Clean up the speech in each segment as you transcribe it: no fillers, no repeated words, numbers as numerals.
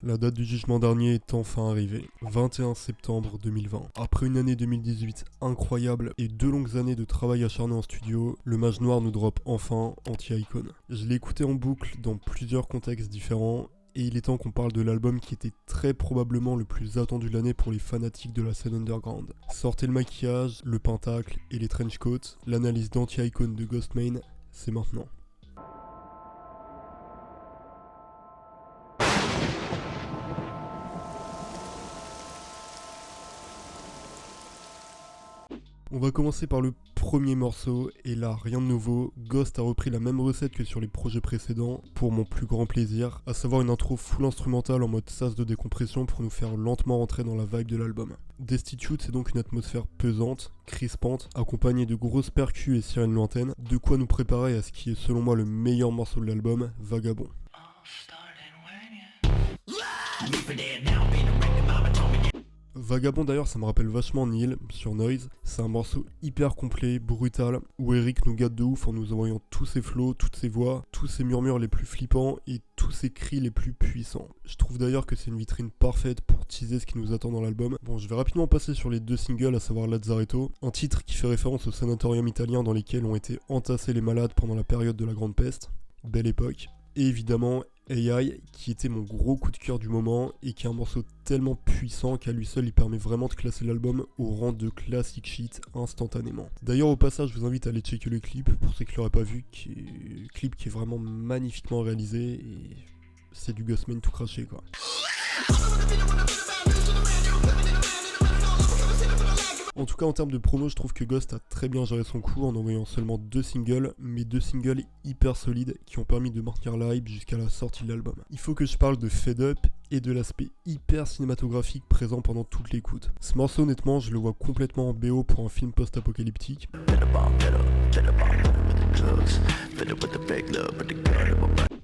La date du jugement dernier est enfin arrivée, 21 septembre 2020. Après une année 2018 incroyable et 2 longues années de travail acharné en studio, le Mage Noir nous drop enfin Anti-Icon. Je l'ai écouté en boucle dans plusieurs contextes différents, et il est temps qu'on parle de l'album qui était très probablement le plus attendu de l'année pour les fanatiques de la scène underground. Sortez le maquillage, le pentacle et les trenchcoats, l'analyse d'Anti-Icon de Ghostemane, c'est maintenant. On va commencer par le premier morceau, et là rien de nouveau, Ghost a repris la même recette que sur les projets précédents, pour mon plus grand plaisir, à savoir une intro full instrumentale en mode sas de décompression pour nous faire lentement rentrer dans la vibe de l'album. Destitute, c'est donc une atmosphère pesante, crispante, accompagnée de grosses percus et sirènes lointaines, de quoi nous préparer à ce qui est selon moi le meilleur morceau de l'album, Vagabond. Vagabond d'ailleurs, ça me rappelle vachement Neil sur Noise. C'est un morceau hyper complet, brutal, où Eric nous gâte de ouf en nous envoyant tous ses flows, toutes ses voix, tous ses murmures les plus flippants et tous ses cris les plus puissants. Je trouve d'ailleurs que c'est une vitrine parfaite pour teaser ce qui nous attend dans l'album. Bon, je vais rapidement passer sur les deux singles, à savoir Lazzaretto, un titre qui fait référence au sanatorium italien dans lesquels ont été entassés les malades pendant la période de la Grande Peste. Belle époque. Et évidemment AI, qui était mon gros coup de cœur du moment et qui est un morceau tellement puissant qu'à lui seul il permet vraiment de classer l'album au rang de classic shit instantanément. D'ailleurs au passage je vous invite à aller checker le clip pour ceux qui l'auraient pas vu, clip qui est vraiment magnifiquement réalisé et c'est du Ghostemane tout craché quoi. En tout cas en termes de promo, je trouve que Ghost a très bien géré son coup en envoyant seulement 2 singles, mais 2 singles hyper solides qui ont permis de maintenir la hype jusqu'à la sortie de l'album. Il faut que je parle de Fade Up et de l'aspect hyper cinématographique présent pendant toute l'écoute. Ce morceau honnêtement je le vois complètement en BO pour un film post-apocalyptique.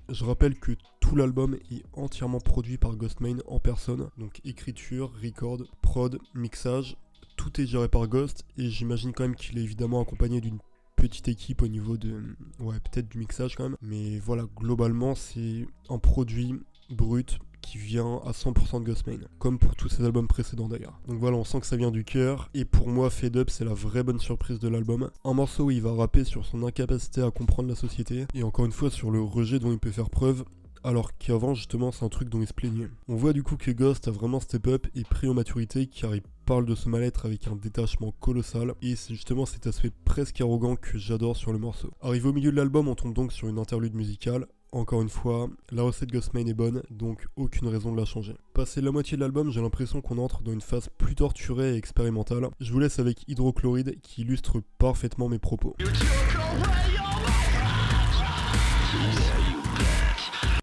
Je rappelle que tout l'album est entièrement produit par Ghostemane en personne, donc écriture, record, prod, mixage. Tout est géré par Ghost et j'imagine quand même qu'il est évidemment accompagné d'une petite équipe au niveau de... ouais, peut-être du mixage quand même. Mais voilà, globalement c'est un produit brut qui vient à 100% de Ghostemane, comme pour tous ses albums précédents d'ailleurs. Donc voilà, on sent que ça vient du cœur, et pour moi Fade Up c'est la vraie bonne surprise de l'album. Un morceau où il va rapper sur son incapacité à comprendre la société, et encore une fois sur le rejet dont il peut faire preuve, alors qu'avant justement c'est un truc dont il se plaignait. On voit du coup que Ghost a vraiment step up et pris en maturité, car il parle de ce mal-être avec un détachement colossal, et c'est justement cet aspect presque arrogant que j'adore sur le morceau. Arrivé au milieu de l'album, on tombe donc sur une interlude musicale. Encore une fois, la recette Ghostemane est bonne, donc aucune raison de la changer. Passé la moitié de l'album, j'ai l'impression qu'on entre dans une phase plus torturée et expérimentale. Je vous laisse avec Hydrochloride qui illustre parfaitement mes propos.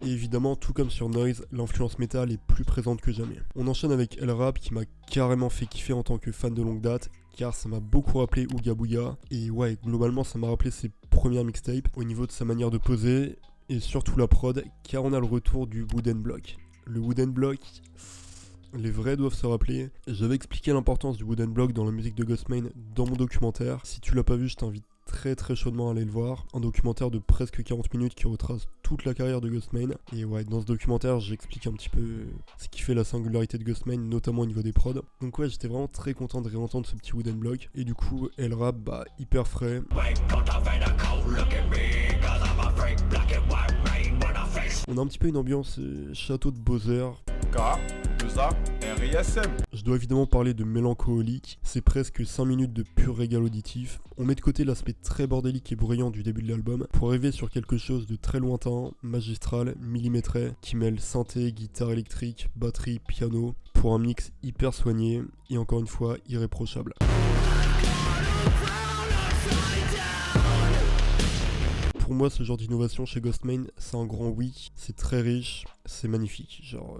Et évidemment, tout comme sur Noise, l'influence métal est plus présente que jamais. On enchaîne avec El Rap qui m'a carrément fait kiffer en tant que fan de longue date, car ça m'a beaucoup rappelé Ooga Booga, et ouais, globalement ça m'a rappelé ses premières mixtapes, au niveau de sa manière de poser, et surtout la prod, car on a le retour du Wooden Block. Le Wooden Block, les vrais doivent se rappeler. J'avais expliqué l'importance du Wooden Block dans la musique de Ghostemane dans mon documentaire. Si tu l'as pas vu, je t'invite très chaudement à aller le voir. Un documentaire de presque 40 minutes qui retrace toute la carrière de Ghostemane. Et ouais, dans ce documentaire, j'explique un petit peu ce qui fait la singularité de Ghostemane, notamment au niveau des prods. Donc ouais, j'étais vraiment très content de réentendre ce petit Wooden Block. Et du coup, El Rap, bah, hyper frais. On a un petit peu une ambiance château de Bowser. Je dois évidemment parler de Mélancolique, c'est presque 5 minutes de pur régal auditif. On met de côté l'aspect très bordélique et bruyant du début de l'album pour arriver sur quelque chose de très lointain, magistral, millimétré, qui mêle synthé, guitare électrique, batterie, piano, pour un mix hyper soigné et encore une fois irréprochable. Pour moi, ce genre d'innovation chez Ghostemane, c'est un grand oui, c'est très riche, c'est magnifique, genre,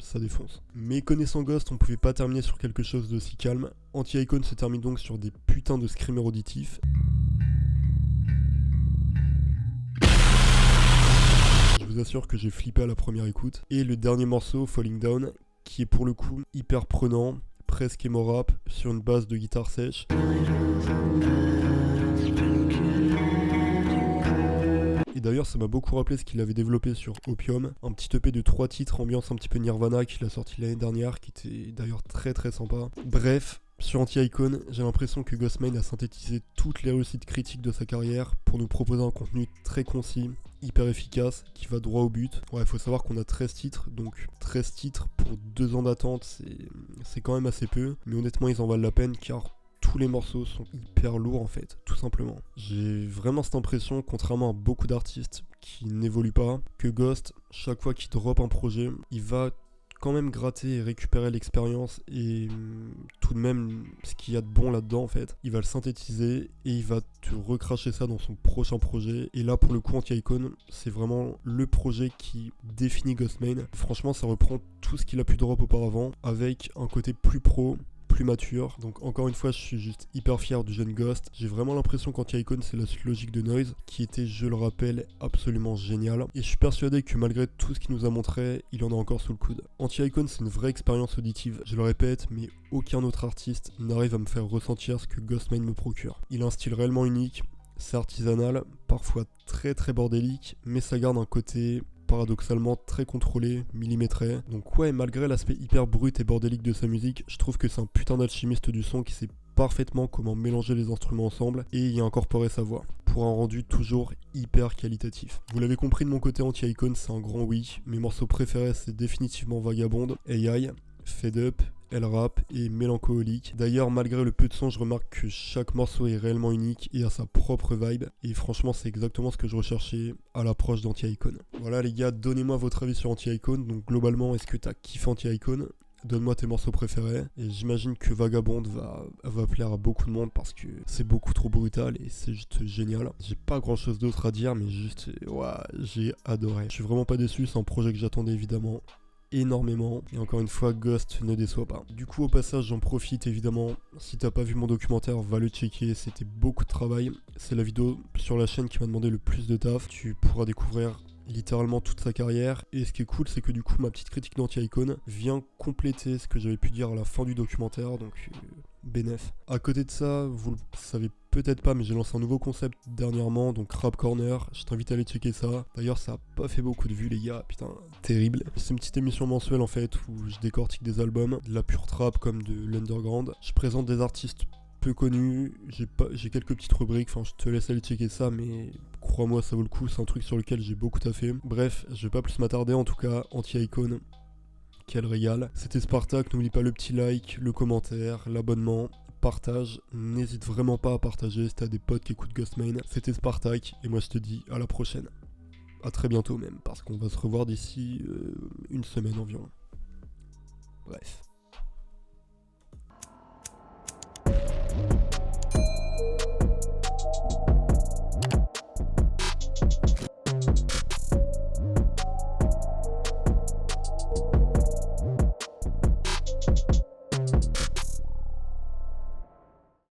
ça défonce. Mais connaissant Ghost, on pouvait pas terminer sur quelque chose d'aussi calme. Anti-Icon se termine donc sur des putains de screamers auditifs. Je vous assure que j'ai flippé à la première écoute. Et le dernier morceau, Falling Down, qui est pour le coup hyper prenant, presque emo rap, sur une base de guitare sèche. d'ailleurs ça m'a beaucoup rappelé ce qu'il avait développé sur Opium, un petit EP de 3 titres, ambiance un petit peu Nirvana qu'il a sorti l'année dernière, qui était d'ailleurs très très sympa. Bref, sur Anti-Icon, j'ai l'impression que Ghostmane a synthétisé toutes les réussites critiques de sa carrière pour nous proposer un contenu très concis, hyper efficace, qui va droit au but. Ouais, il faut savoir qu'on a 13 titres, donc 13 titres pour 2 ans d'attente, c'est quand même assez peu, mais honnêtement ils en valent la peine car tous les morceaux sont hyper lourds en fait, tout simplement. J'ai vraiment cette impression, contrairement à beaucoup d'artistes qui n'évoluent pas, que Ghost, chaque fois qu'il drop un projet, il va quand même gratter et récupérer l'expérience et tout de même ce qu'il y a de bon là-dedans en fait. Il va le synthétiser et il va te recracher ça dans son prochain projet. Et là pour le coup Anti-Icon, c'est vraiment le projet qui définit Ghostmane. Franchement ça reprend tout ce qu'il a pu drop auparavant avec un côté plus pro, plus mature. Donc encore une fois je suis juste hyper fier du jeune Ghost. J'ai vraiment l'impression qu'Anti-Icon c'est la suite logique de Noise qui était, je le rappelle, absolument génial. Et je suis persuadé que malgré tout ce qu'il nous a montré, il en a encore sous le coude. Anti-Icon c'est une vraie expérience auditive, je le répète, mais aucun autre artiste n'arrive à me faire ressentir ce que Ghostmane me procure. Il a un style réellement unique, c'est artisanal, parfois très très bordélique, mais ça garde un côté paradoxalement très contrôlé, millimétré. Donc ouais, malgré l'aspect hyper brut et bordélique de sa musique, je trouve que c'est un putain d'alchimiste du son qui sait parfaitement comment mélanger les instruments ensemble et y incorporer sa voix, pour un rendu toujours hyper qualitatif. Vous l'avez compris, de mon côté Anti-Icon c'est un grand oui. Mes morceaux préférés c'est définitivement Vagabond, AI, Fed Up, Elle Rap et Mélancolique. D'ailleurs, malgré le peu de son, je remarque que chaque morceau est réellement unique et a sa propre vibe. Et franchement, c'est exactement ce que je recherchais à l'approche d'Anti-Icon. Voilà les gars, donnez-moi votre avis sur Anti-Icon. Donc globalement, est-ce que t'as kiffé Anti-Icon ? Donne-moi tes morceaux préférés. Et j'imagine que Vagabond va plaire à beaucoup de monde parce que c'est beaucoup trop brutal et c'est juste génial. J'ai pas grand chose d'autre à dire, mais juste, ouais, j'ai adoré. Je suis vraiment pas déçu, c'est un projet que j'attendais évidemment énormément, et encore une fois Ghost ne déçoit pas. Du coup au passage j'en profite évidemment, si t'as pas vu mon documentaire va le checker, c'était beaucoup de travail, c'est la vidéo sur la chaîne qui m'a demandé le plus de taf, tu pourras découvrir littéralement toute sa carrière, et ce qui est cool c'est que du coup ma petite critique d'Anti-Icon vient compléter ce que j'avais pu dire à la fin du documentaire, donc bénef. À côté de ça, vous le savez peut-être pas, mais j'ai lancé un nouveau concept dernièrement, donc Rap Corner, je t'invite à aller checker ça. D'ailleurs ça a pas fait beaucoup de vues les gars, putain, terrible. C'est une petite émission mensuelle en fait, où je décortique des albums, de la pure trap comme de l'underground. Je présente des artistes peu connus, j'ai quelques petites rubriques, enfin je te laisse aller checker ça, mais crois-moi ça vaut le coup, c'est un truc sur lequel j'ai beaucoup taffé. Bref, je vais pas plus m'attarder, en tout cas, Anti-Icon, quel régal. C'était Spartak, n'oublie pas le petit like, le commentaire, l'abonnement, partage, n'hésite vraiment pas à partager si t'as des potes qui écoutent Ghostmane. C'était Spartak, et moi je te dis à la prochaine. À très bientôt même, parce qu'on va se revoir d'ici une semaine environ. Bref.